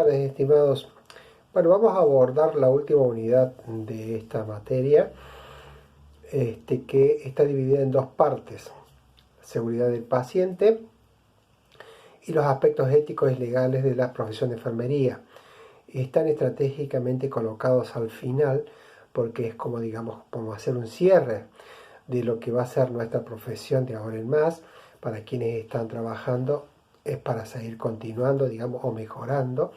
tardes, estimados. Bueno, vamos a abordar la última unidad de esta materia, que está dividida en dos partes: seguridad del paciente y los aspectos éticos y legales de la profesión de enfermería. Están estratégicamente colocados al final porque es como, digamos, como hacer un cierre de lo que va a ser nuestra profesión de ahora en más. Para quienes están trabajando es para seguir continuando, digamos, o mejorando.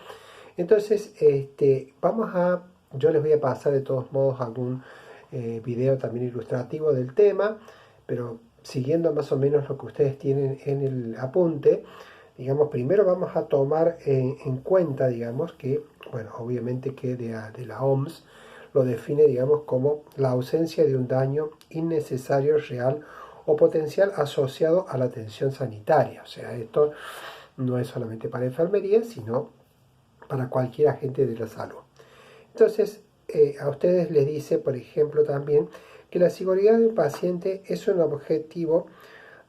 Entonces, yo les voy a pasar de todos modos algún video también ilustrativo del tema, pero siguiendo más o menos lo que ustedes tienen en el apunte. Digamos, primero vamos a tomar en cuenta, digamos, que, bueno, obviamente que de la OMS lo define, digamos, como la ausencia de un daño innecesario, real o potencial asociado a la atención sanitaria. O sea, esto no es solamente para enfermería, sino para cualquier agente de la salud. Entonces, a ustedes les dice, por ejemplo, también que la seguridad del paciente es un objetivo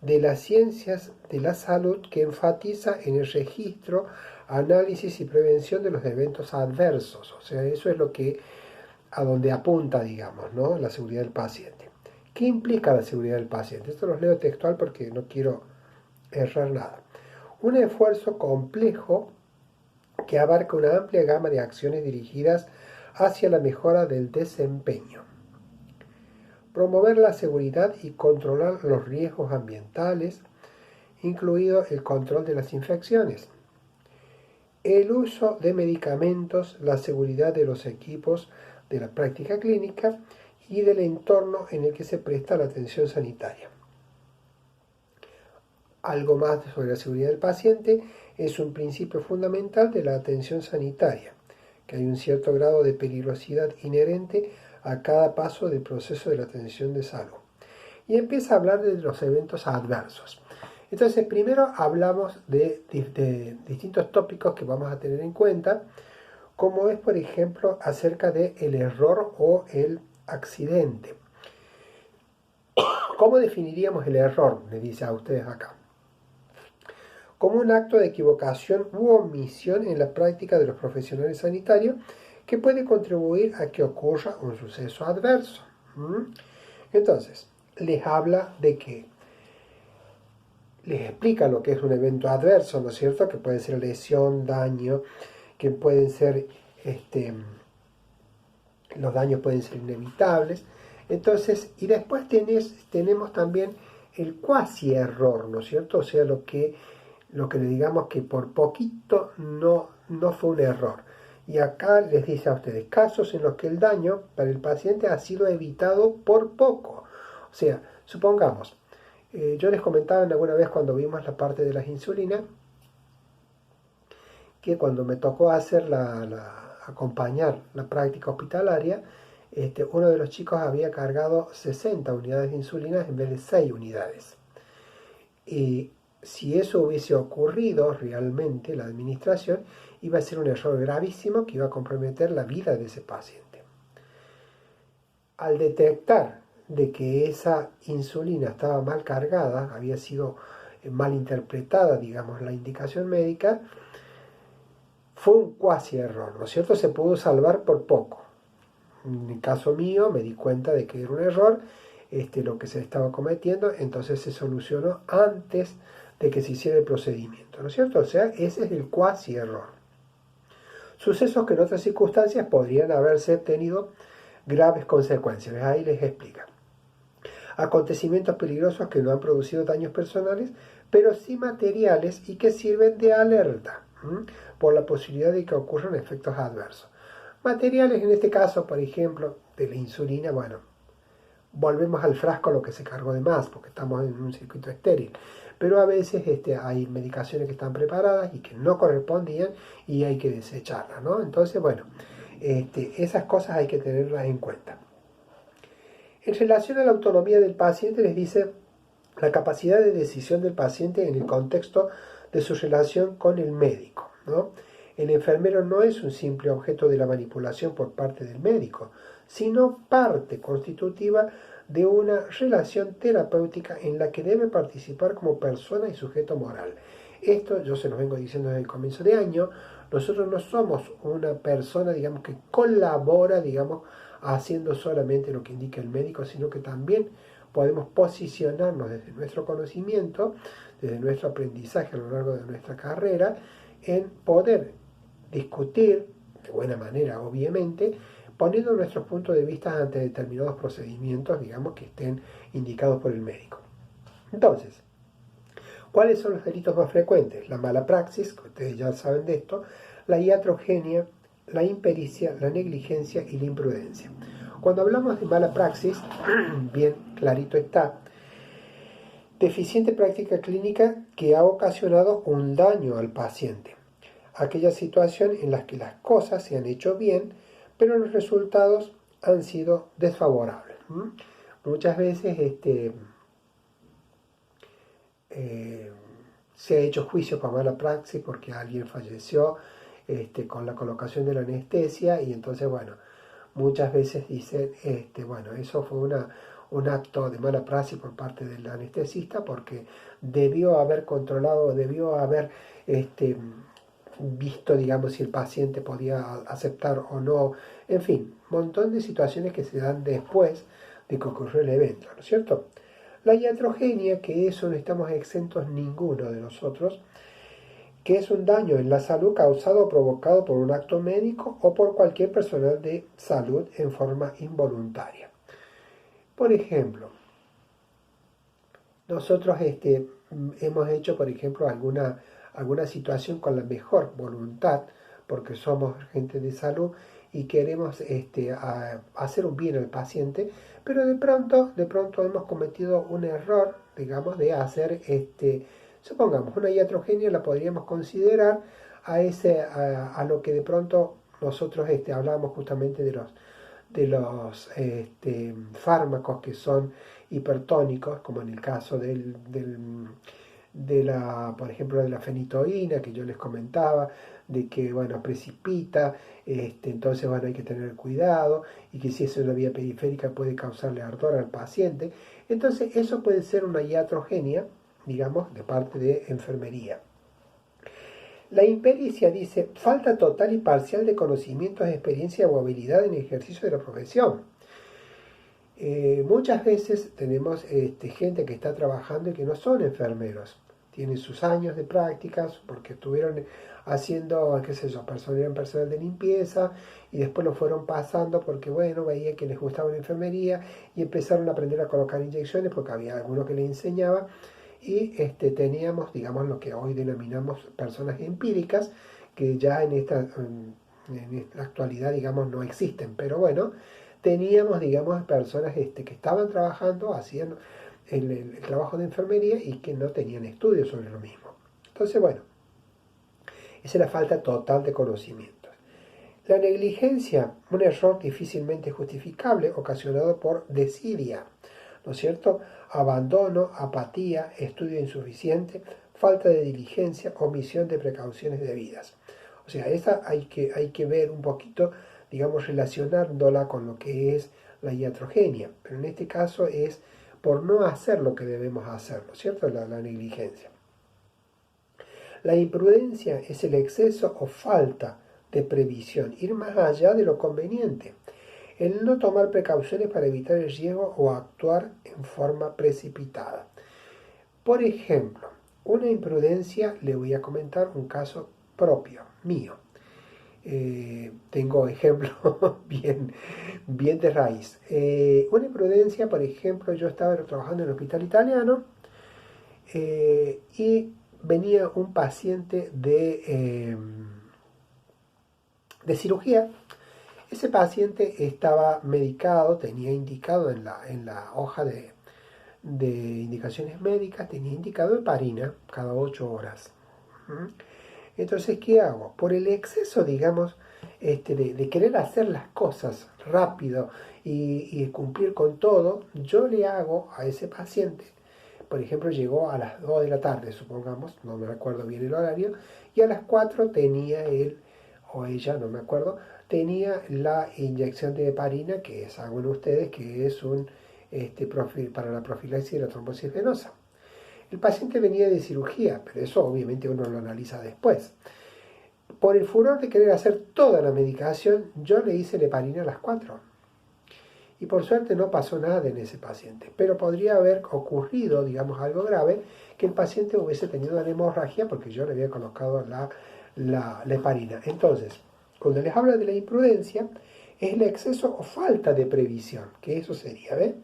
de las ciencias de la salud que enfatiza en el registro, análisis y prevención de los eventos adversos. O sea, eso es lo que a donde apunta, digamos, ¿no? La seguridad del paciente. ¿Qué implica la seguridad del paciente? Esto los leo textual porque no quiero errar nada. Un esfuerzo complejo que abarca una amplia gama de acciones dirigidas hacia la mejora del desempeño. Promover la seguridad y controlar los riesgos ambientales, incluido el control de las infecciones. El uso de medicamentos, la seguridad de los equipos de la práctica clínica y del entorno en el que se presta la atención sanitaria. Algo más sobre la seguridad del paciente: es un principio fundamental de la atención sanitaria, que hay un cierto grado de peligrosidad inherente a cada paso del proceso de la atención de salud. Y empieza a hablar de los eventos adversos. Entonces, primero hablamos de distintos tópicos que vamos a tener en cuenta, como es, por ejemplo, acerca del error o el accidente. ¿Cómo definiríamos el error? Me dice a ustedes acá: como un acto de equivocación u omisión en la práctica de los profesionales sanitarios que puede contribuir a que ocurra un suceso adverso. Entonces, les habla de que les explica lo que es un evento adverso, ¿no es cierto? Que puede ser lesión, daño, que pueden ser, los daños pueden ser inevitables. Entonces, y después tenemos también el cuasi error, ¿no es cierto? O sea, lo que le digamos que por poquito no fue un error. Y acá les dice a ustedes casos en los que el daño para el paciente ha sido evitado por poco. O sea, supongamos, yo les comentaba alguna vez cuando vimos la parte de las insulinas, que cuando me tocó hacer acompañar la práctica hospitalaria, uno de los chicos había cargado 60 unidades de insulina en vez de 6 unidades. Y si eso hubiese ocurrido realmente, la administración iba a ser un error gravísimo que iba a comprometer la vida de ese paciente. Al detectar de que esa insulina estaba mal cargada, había sido mal interpretada, digamos, la indicación médica, fue un cuasi error, ¿no es cierto? Se pudo salvar por poco. En el caso mío me di cuenta de que era un error, lo que se estaba cometiendo, entonces se solucionó antes de que se hiciera el procedimiento, ¿no es cierto? O sea, ese es el cuasi error. Sucesos que en otras circunstancias podrían haberse tenido graves consecuencias. Ahí les explica. Acontecimientos peligrosos que no han producido daños personales, pero sí materiales y que sirven de alerta por la posibilidad de que ocurran efectos adversos. Materiales en este caso, por ejemplo, de la insulina, bueno, volvemos al frasco lo que se cargó de más, porque estamos en un circuito estéril. Pero a veces hay medicaciones que están preparadas y que no correspondían y hay que desecharlas, ¿no? Entonces, bueno, esas cosas hay que tenerlas en cuenta. En relación a la autonomía del paciente, les dice la capacidad de decisión del paciente en el contexto de su relación con el médico, ¿no? El enfermero no es un simple objeto de la manipulación por parte del médico, sino parte constitutiva de una relación terapéutica en la que debe participar como persona y sujeto moral. Esto yo se los vengo diciendo desde el comienzo de año, Nosotros no somos una persona, digamos, que colabora, digamos, haciendo solamente lo que indica el médico, sino que también podemos posicionarnos desde nuestro conocimiento, desde nuestro aprendizaje a lo largo de nuestra carrera, en poder discutir, de buena manera obviamente, poniendo nuestros puntos de vista ante determinados procedimientos, digamos, que estén indicados por el médico. Entonces, ¿cuáles son los delitos más frecuentes? La mala praxis, que ustedes ya saben de esto, la iatrogenia, la impericia, la negligencia y la imprudencia. Cuando hablamos de mala praxis, bien clarito está, deficiente práctica clínica que ha ocasionado un daño al paciente. Aquella situación en la que las cosas se han hecho bien, pero los resultados han sido desfavorables. Muchas veces se ha hecho juicio por mala praxis porque alguien falleció con la colocación de la anestesia y entonces, bueno, muchas veces dicen, bueno, eso fue un acto de mala praxis por parte del anestesista porque debió haber controlado, debió haber visto, digamos, si el paciente podía aceptar o no, en fin, un montón de situaciones que se dan después de que ocurrió el evento, ¿no es cierto? La iatrogenia, que eso no estamos exentos ninguno de nosotros, que es un daño en la salud causado o provocado por un acto médico o por cualquier personal de salud en forma involuntaria. Por ejemplo, nosotros hemos hecho, por ejemplo, alguna situación con la mejor voluntad, porque somos gente de salud y queremos hacer un bien al paciente, pero de pronto hemos cometido un error, digamos, de hacer, supongamos, una iatrogenia la podríamos considerar a lo que de pronto nosotros hablábamos justamente de los fármacos que son hipertónicos, como en el caso por ejemplo, de la fenitoína, que yo les comentaba, de que, bueno, precipita, entonces, bueno, hay que tener cuidado, y que si es en la vía periférica puede causarle ardor al paciente. Entonces, eso puede ser una iatrogenia, digamos, de parte de enfermería. La impericia dice, falta total y parcial de conocimientos, experiencia o habilidad en el ejercicio de la profesión. Muchas veces tenemos gente que está trabajando y que no son enfermeros. Tienen sus años de prácticas porque estuvieron haciendo, qué sé yo, personal de limpieza y después lo fueron pasando porque, bueno, veía que les gustaba la enfermería y empezaron a aprender a colocar inyecciones porque había alguno que les enseñaba y teníamos, digamos, lo que hoy denominamos personas empíricas que ya en la actualidad, digamos, no existen, pero bueno, teníamos, digamos, personas que estaban trabajando, hacían el trabajo de enfermería y que no tenían estudios sobre lo mismo. Entonces, bueno, esa es la falta total de conocimientos. La negligencia, un error difícilmente justificable ocasionado por desidia, ¿no es cierto? Abandono, apatía, estudio insuficiente, falta de diligencia, omisión de precauciones debidas. O sea, esa hay que ver un poquito, digamos, relacionándola con lo que es la iatrogenia. Pero en este caso es por no hacer lo que debemos hacer, ¿no es cierto? La negligencia. La imprudencia es el exceso o falta de previsión, ir más allá de lo conveniente. El no tomar precauciones para evitar el riesgo o actuar en forma precipitada. Por ejemplo, una imprudencia, le voy a comentar un caso propio, mío. Tengo ejemplos bien de raíz. Una imprudencia, por ejemplo, yo estaba trabajando en el hospital italiano y venía un paciente de cirugía. Ese paciente estaba medicado, tenía indicado en la hoja de indicaciones médicas, tenía indicado heparina cada 8 horas. Entonces, ¿qué hago? Por el exceso, digamos, de querer hacer las cosas rápido y cumplir con todo, yo le hago a ese paciente, por ejemplo, llegó a las 2 de la tarde, supongamos, no me recuerdo bien el horario, y a las 4 tenía él, o ella, no me acuerdo, tenía la inyección de heparina, que saben ustedes que es para la profilaxis de la trombosis venosa. El paciente venía de cirugía, pero eso obviamente uno lo analiza después. por el furor de querer hacer toda la medicación, yo le hice heparina a las 4. Y por suerte no pasó nada en ese paciente. Pero podría haber ocurrido, digamos, algo grave, que el paciente hubiese tenido una hemorragia porque yo le había colocado la heparina. Entonces, cuando les habla de la imprudencia, es el exceso o falta de previsión, que eso sería, ¿ves?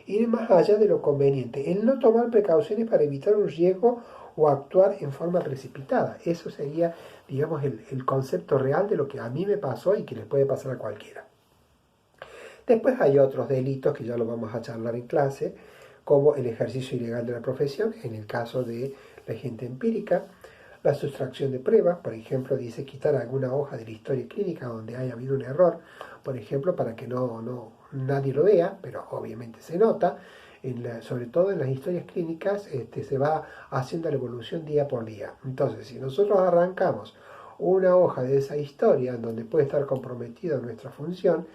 Ir más allá de lo conveniente, el no tomar precauciones para evitar un riesgo o actuar en forma precipitada. Eso sería, digamos, el concepto real de lo que a mí me pasó y que les puede pasar a cualquiera. Después hay otros delitos que ya lo vamos a charlar en clase, como el ejercicio ilegal de la profesión, en el caso de la gente empírica, la sustracción de pruebas, por ejemplo, dice quitar alguna hoja de la historia clínica donde haya habido un error, por ejemplo, para que nadie lo vea, pero obviamente se nota, sobre todo en las historias clínicas se va haciendo la evolución día por día. Entonces, si nosotros arrancamos una hoja de esa historia donde puede estar comprometida nuestra función,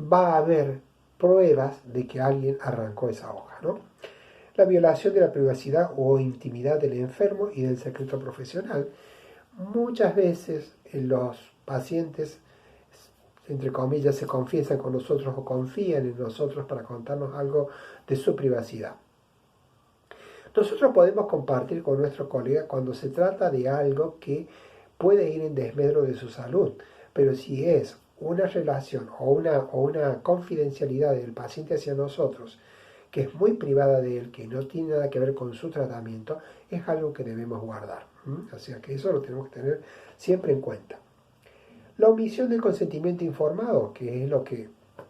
va a haber pruebas de que alguien arrancó esa hoja, ¿no? La violación de la privacidad o intimidad del enfermo y del secreto profesional. Muchas veces los pacientes, entre comillas, se confiesan con nosotros o confían en nosotros para contarnos algo de su privacidad. Nosotros podemos compartir con nuestro colega cuando se trata de algo que puede ir en desmedro de su salud, pero si es una relación o una confidencialidad del paciente hacia nosotros, que es muy privada de él, que no tiene nada que ver con su tratamiento, es algo que debemos guardar. O sea que eso lo tenemos que tener siempre en cuenta. La omisión del consentimiento informado, que es lo que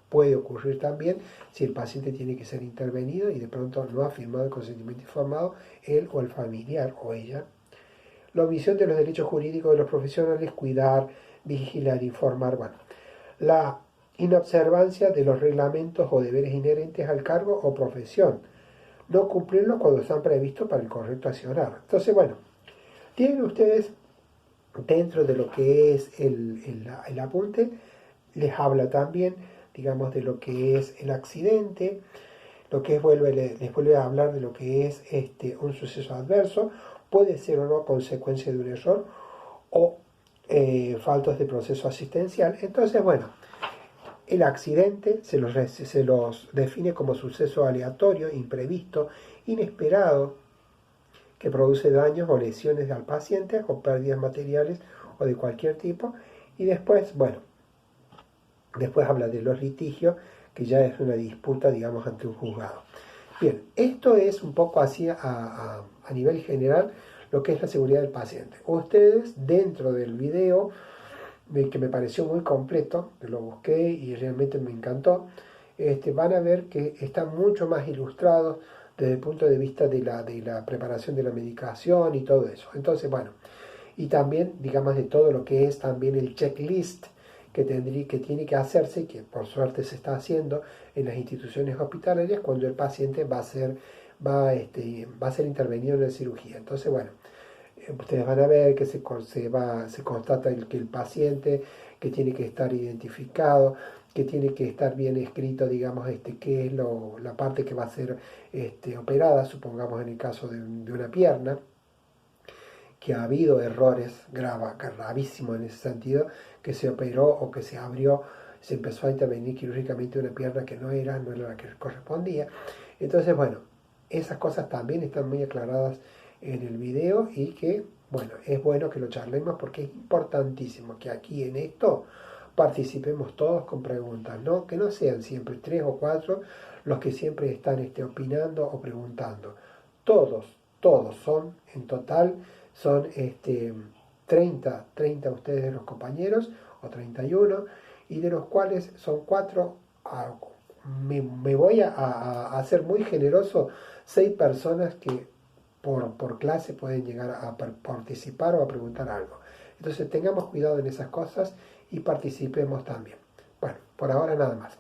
puede ocurrir también si el paciente tiene que ser intervenido y de pronto no ha firmado el consentimiento informado, él o el familiar o ella. La omisión de los derechos jurídicos de los profesionales, cuidar, vigilar, informar, bueno. La inobservancia de los reglamentos o deberes inherentes al cargo o profesión. No cumplirlos cuando están previstos para el correcto accionar. Entonces, bueno, tienen ustedes dentro de lo que es el apunte, les habla también, digamos, de lo que es el accidente, lo que es, les vuelve a hablar de lo que es un suceso adverso, puede ser o no consecuencia de un error o faltos de proceso asistencial. Entonces, bueno, el accidente se los define como suceso aleatorio, imprevisto, inesperado, que produce daños o lesiones al paciente o pérdidas materiales o de cualquier tipo. Y después, bueno, después habla de los litigios, que ya es una disputa, digamos, ante un juzgado. Bien, esto es un poco así a nivel general lo que es la seguridad del paciente. Ustedes, dentro del video, que me pareció muy completo, lo busqué y realmente me encantó, van a ver que están mucho más ilustrados desde el punto de vista de la preparación de la medicación y todo eso. Entonces, bueno, y también, digamos, de todo lo que es también el checklist que tiene que hacerse, que por suerte se está haciendo en las instituciones hospitalarias cuando el paciente va a ser intervenido en la cirugía. Entonces, bueno, ustedes van a ver que se constata que el paciente, que tiene que estar identificado, que tiene que estar bien escrito, digamos, qué es la parte que va a ser operada, supongamos en el caso de una pierna, que ha habido errores gravísimos en ese sentido, que se operó o que se abrió, se empezó a intervenir quirúrgicamente una pierna que no era la que correspondía. Entonces, bueno, esas cosas también están muy aclaradas en el video y que, bueno, es bueno que lo charlemos porque es importantísimo que aquí en esto participemos todos con preguntas, ¿no? Que no sean siempre 3 o 4 los que siempre están opinando o preguntando. Todos son, en total, son 30 ustedes de los compañeros, o 31, y de los cuales son 4, me voy a ser muy generoso, 6 personas que por clase pueden llegar a participar o a preguntar algo. Entonces tengamos cuidado en esas cosas y participemos también. Bueno, por ahora nada más.